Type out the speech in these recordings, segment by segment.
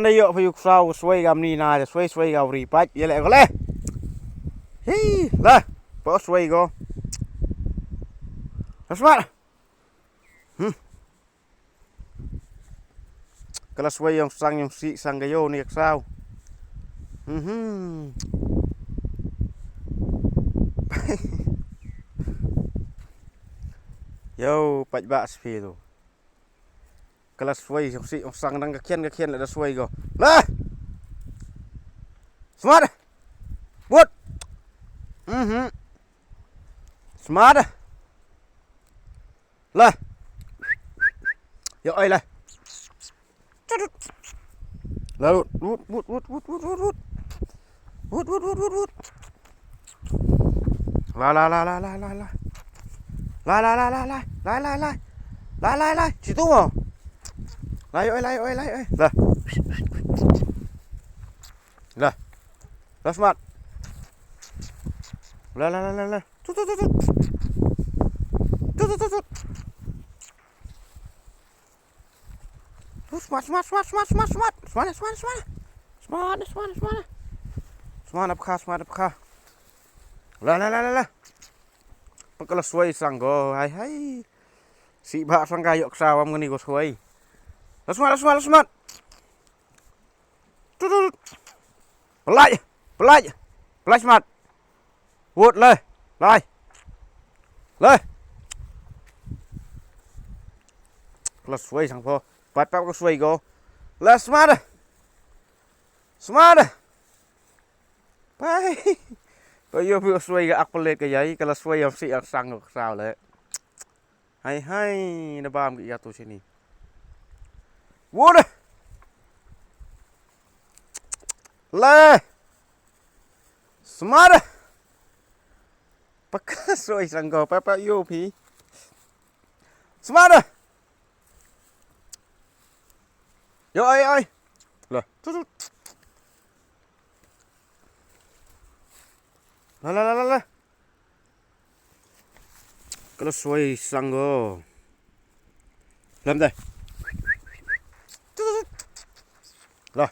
đây yo phải sao xoay gam ni na xoay gam ri pait vậy lại có lẽ hi là bỏ xoay go smart kalau xoay yang si sang gayo ni sao yo pait ba spi tu kalau xoay yang si sang đang cái khiên lại đã xoay go là smart buat smart là yo ai là là vút lại chỉ tung à lại ơi là smart là tút smart up kha là kalau suai sang go hai si bak sang gayok sao am ngani go suai smart tut pelaj smart vụt lên kalau suai sang po pat có suai go là smart pai bây giờ vừa suy cái ác lên cái giấy cái là suy ông sĩ sang được sao đấy hay nó bám cái tôi xin đi vô đây le smart pak suy sang go papa yo pi smart yo ơi rồi là kalau suai sang go làm đây rồi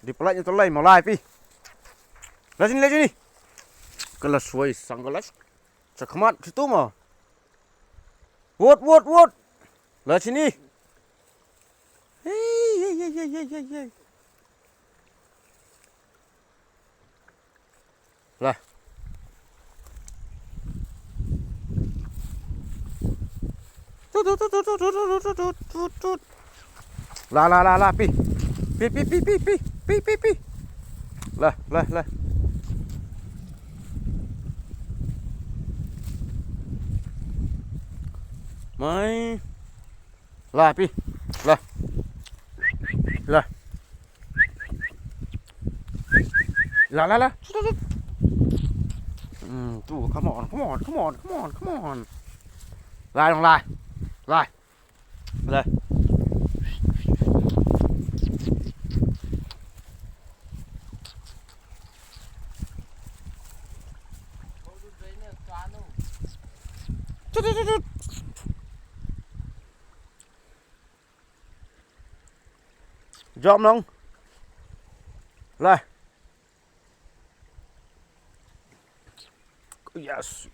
di pelaj itu lain mau live pi lah sini kalau suai sang go lah cakmat situ mah wot lah sini hey. Lah. Tut. Lah. Pi. Lah. Mai. Lah pi. Lah. Lah. Come on. Lại. Tut. Dọn không? Lại. Yes.